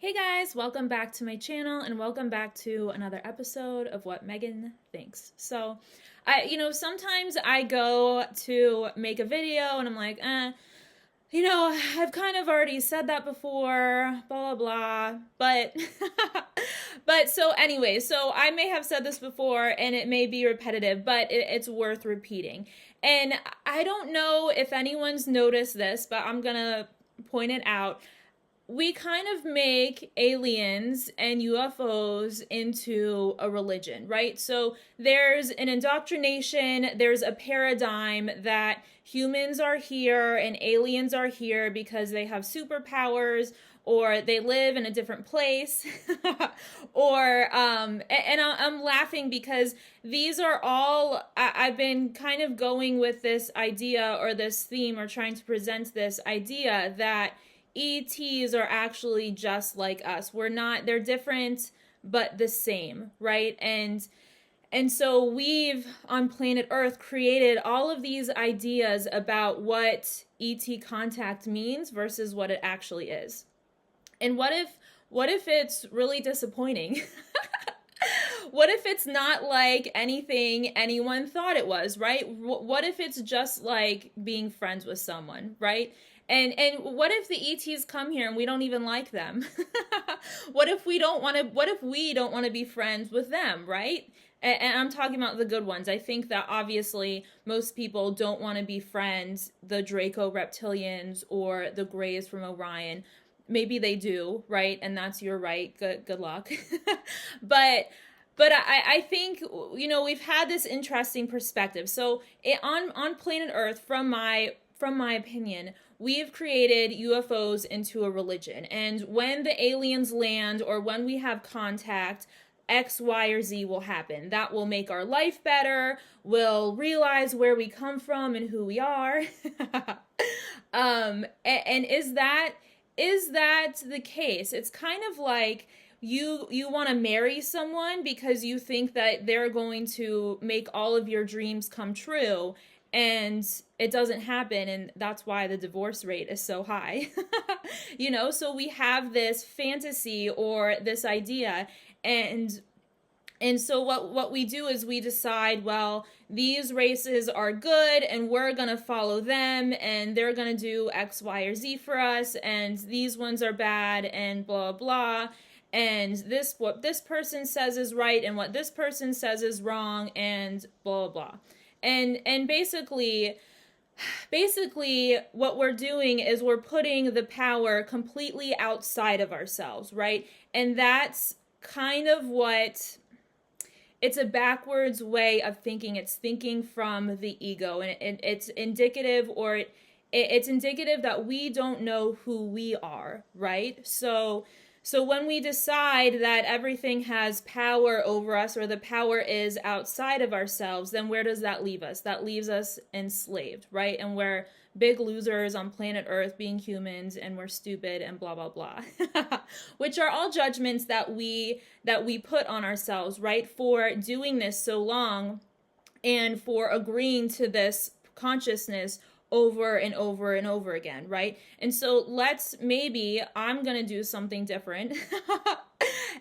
Hey guys, welcome back to my channel and welcome back to another episode of What Megan Thinks. Sometimes I go to make a video and I'm like, I've kind of already said that before, blah, blah, blah. So I may have said this before and it may be repetitive, but it's worth repeating. And I don't know if anyone's noticed this, but I'm gonna point it out. We kind of make aliens and UFOs into a religion, right? So there's an indoctrination, there's a paradigm that humans are here and aliens are here because they have superpowers or they live in a different place I'm laughing because these are all I've been kind of going with this idea or this theme or trying to present this idea that ETs are actually just like us. They're different, but the same, right? And so we've, on planet Earth, created all of these ideas about what ET contact means versus what it actually is. And what if it's really disappointing? What if it's not like anything anyone thought it was, right? What if it's just like being friends with someone, right? And what if the ETs come here and we don't even like them? What if we don't want to be friends with them, right? And I'm talking about the good ones. I think that obviously most people don't want to be friends, the Draco reptilians or the Greys from Orion. Maybe they do, right? And that's your right. Good luck. But I think, we've had this interesting perspective. So on planet Earth, from my opinion, we've created UFOs into a religion. And when the aliens land or when we have contact, X, Y, or Z will happen. That will make our life better. We'll realize where we come from and who we are. And is that the case? It's kind of like you want to marry someone because you think that they're going to make all of your dreams come true, and it doesn't happen, and that's why the divorce rate is so high. So we have this fantasy or this idea, and so what we do is we decide, well, these races are good and we're going to follow them and they're going to do X, Y, or Z for us, and these ones are bad and blah, blah. And what this person says is right and what this person says is wrong and blah, blah. And basically what we're doing is we're putting the power completely outside of ourselves, right? And that's kind of it's a backwards way of thinking. It's thinking from the ego, and it's indicative, or it's indicative that we don't know who we are, right? So when we decide that everything has power over us, or the power is outside of ourselves, then where does that leave us? That leaves us enslaved, right? And we're big losers on planet Earth being humans, and we're stupid and blah, blah, blah. Which are all judgments that we put on ourselves, right? For doing this so long and for agreeing to this consciousness over and over and over again, right? And so I'm going to do something different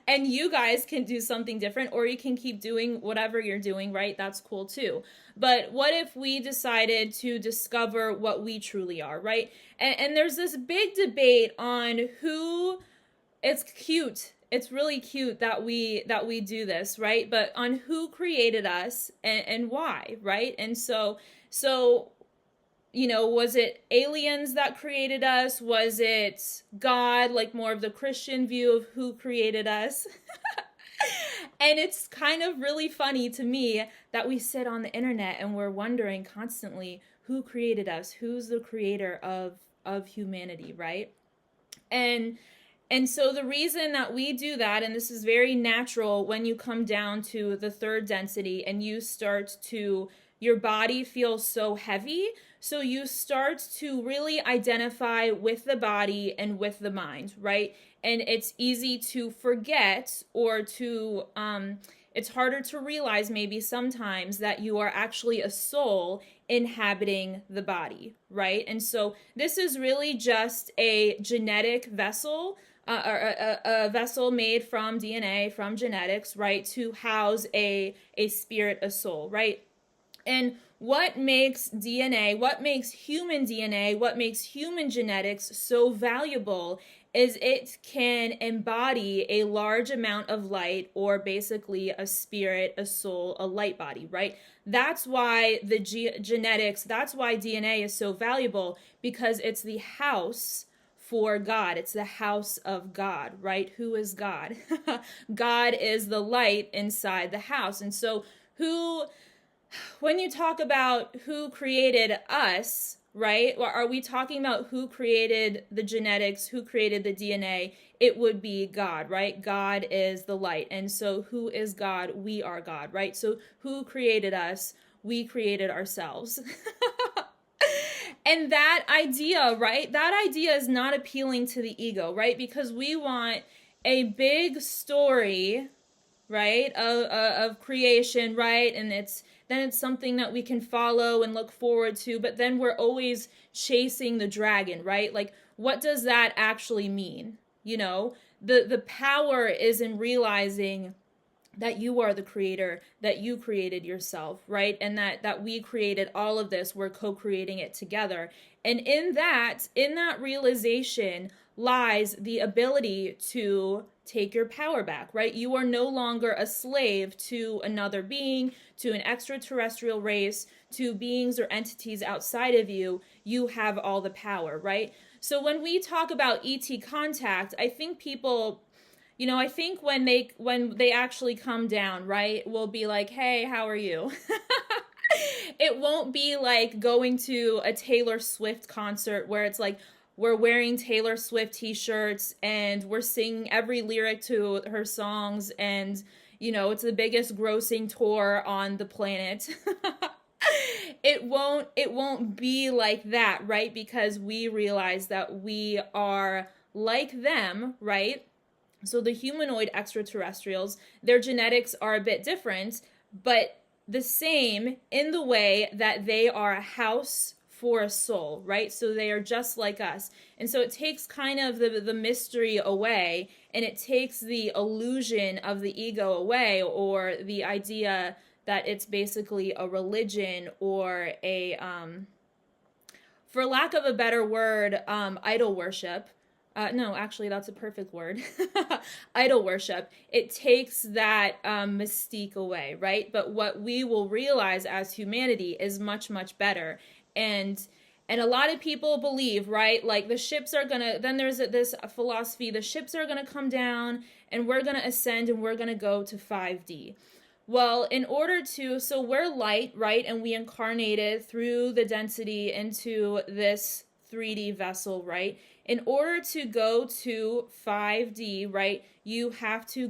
and you guys can do something different, or you can keep doing whatever you're doing, right? That's cool too. But what if we decided to discover what we truly are, right? And there's this big debate on who. It's cute. It's really cute that we do this, right? But on who created us and why, right? And so was it aliens that created us? Was it God, like more of the Christian view of who created us? And it's kind of really funny to me that we sit on the internet and we're wondering constantly who created us? Who's the creator of humanity, right? And so the reason that we do that, and this is very natural when you come down to the third density and your body feels so heavy, so you start to really identify with the body and with the mind, right? And it's easy to forget, or it's harder to realize maybe sometimes that you are actually a soul inhabiting the body, right? And so this is really just a genetic vessel a vessel made from DNA, from genetics, right, to house a spirit, a soul, right? And what makes DNA, what makes human DNA, what makes human genetics so valuable is it can embody a large amount of light, or basically a spirit, a soul, a light body, right? That's why the genetics, that's why DNA is so valuable, because it's the house for God. It's the house of God, right? Who is God? God is the light inside the house. And so who, when you talk about who created us, right? Or are we talking about who created the genetics, who created the DNA? It would be God, right? God is the light. And so who is God? We are God, right? So who created us? We created ourselves. And that idea, right? That idea is not appealing to the ego, right? Because we want a big story, right, of creation, right? And it's something that we can follow and look forward to, but then we're always chasing the dragon, right? Like, what does that actually mean? You know, the power is in realizing that you are the creator, that you created yourself, right? And that we created all of this, we're co-creating it together. And in that realization lies the ability to take your power back, right? You are no longer a slave to another being, to an extraterrestrial race, to beings or entities outside of you. You have all the power, right? So when we talk about ET contact, I think people, I think when they actually come down, right, we'll be like, hey, how are you? It won't be like going to a Taylor Swift concert where it's like we're wearing Taylor Swift t-shirts and we're singing every lyric to her songs, and it's the biggest grossing tour on the planet. It won't be like that, right? Because we realize that we are like them, right? So the humanoid extraterrestrials, their genetics are a bit different, but the same in the way that they are a house for a soul, right? So they are just like us. And so it takes kind of the mystery away, and it takes the illusion of the ego away, or the idea that it's basically a religion, or a, for lack of a better word, idol worship. No, actually, that's a perfect word. Idol worship. It takes that mystique away, right? But what we will realize as humanity is much, much better. And a lot of people believe, right? Like the ships are gonna. Then there's this philosophy: the ships are gonna come down, and we're gonna ascend, and we're gonna go to 5D. Well, in order to, so we're light, right? And we incarnated through the density into this 3D vessel, right? In order to go to 5D, right, you have to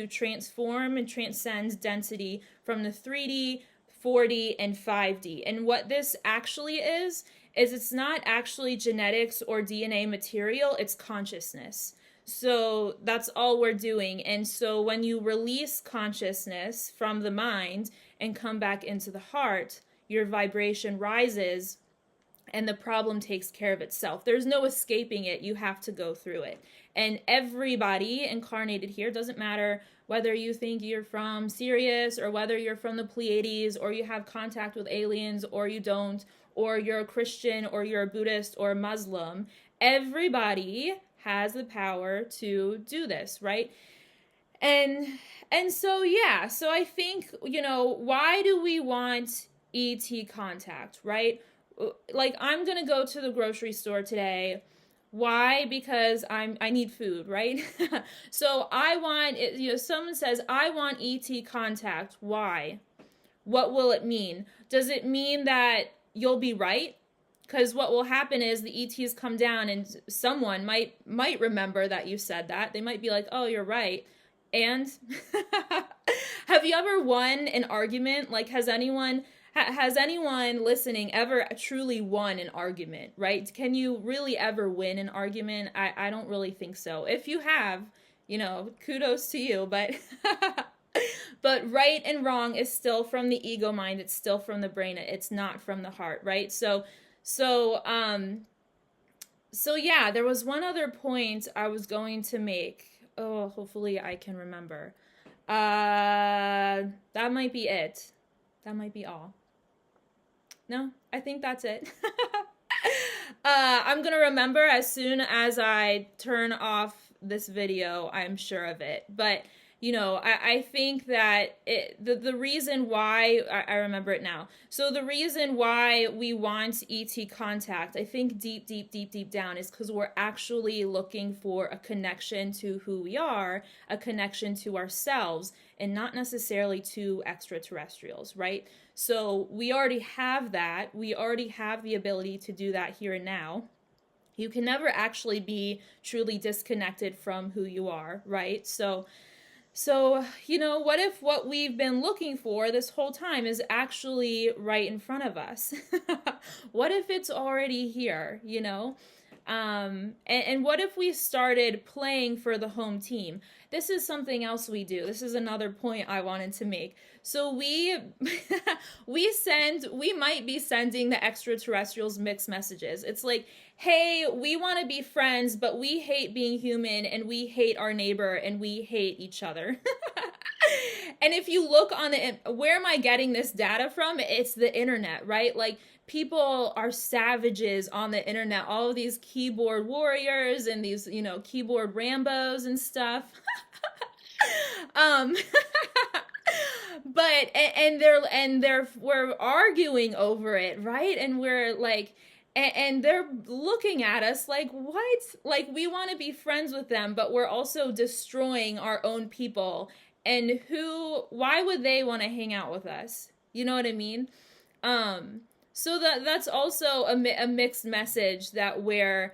transform and transcend density from the 3D, 4D, and 5D. And what this actually is it's not actually genetics or DNA material, it's consciousness. So that's all we're doing. And so when you release consciousness from the mind and come back into the heart, your vibration rises, and the problem takes care of itself. There's no escaping it. You have to go through it. And everybody incarnated here, doesn't matter whether you think you're from Sirius, or whether you're from the Pleiades, or you have contact with aliens, or you don't, or you're a Christian, or you're a Buddhist, or a Muslim. Everybody has the power to do this, right? And so, yeah, so I think, why do we want ET contact, right? Like, I'm gonna go to the grocery store today. Why? Because I need food, right? So I want, someone says, I want ET contact. Why? What will it mean? Does it mean that you'll be right? Because what will happen is the ETs come down, and someone might remember that you said that. They might be like, oh, you're right. And have you ever won an argument? Like, has anyone listening ever truly won an argument, right? Can you really ever win an argument? I don't really think so. If you have, kudos to you, but but right and wrong is still from the ego mind. It's still from the brain. It's not from the heart, right? So So yeah, there was one other point I was going to make. Oh, hopefully I can remember. That might be it. That might be all. No, I think that's it. I'm gonna remember as soon as I turn off this video. I'm sure of it. But I think that the reason why I remember it now. So the reason why we want ET contact, I think deep down, is because we're actually looking for a connection to who we are, a connection to ourselves, and not necessarily to extraterrestrials, right? So we already have that. We already have the ability to do that here and now. You can never actually be truly disconnected from who you are, right? So, what if what we've been looking for this whole time is actually right in front of us? What if it's already here? And what if we started playing for the home team? This is something else we do. This is another point I wanted to make. So we we might be sending the extraterrestrials mixed messages. It's like, hey, we want to be friends, but we hate being human, and we hate our neighbor, and we hate each other. And if you look on where am I getting this data from? It's the internet, right? Like, people are savages on the internet, all of these keyboard warriors and these, keyboard Rambos and stuff. um but we're arguing over it, right? And we're like, and they're looking at us like, what? Like, we want to be friends with them, but we're also destroying our own people. And why would they want to hang out with us? You know what I mean? So that's also a mixed message that we're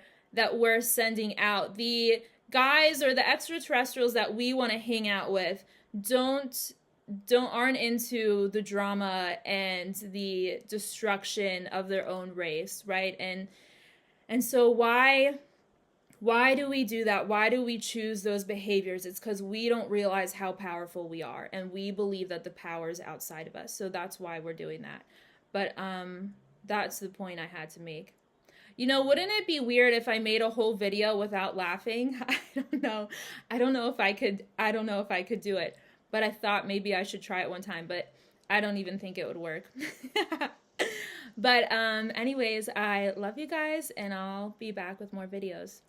sending out. The guys or the extraterrestrials that we want to hang out with aren't into the drama and the destruction of their own race, right? And so why do we do that? Why do we choose those behaviors? It's because we don't realize how powerful we are, and we believe that the power is outside of us. So that's why we're doing that. But that's the point I had to make. Wouldn't it be weird if I made a whole video without laughing? I don't know. I don't know if I could do it. But I thought maybe I should try it one time, but I don't even think it would work. But anyways, I love you guys, and I'll be back with more videos.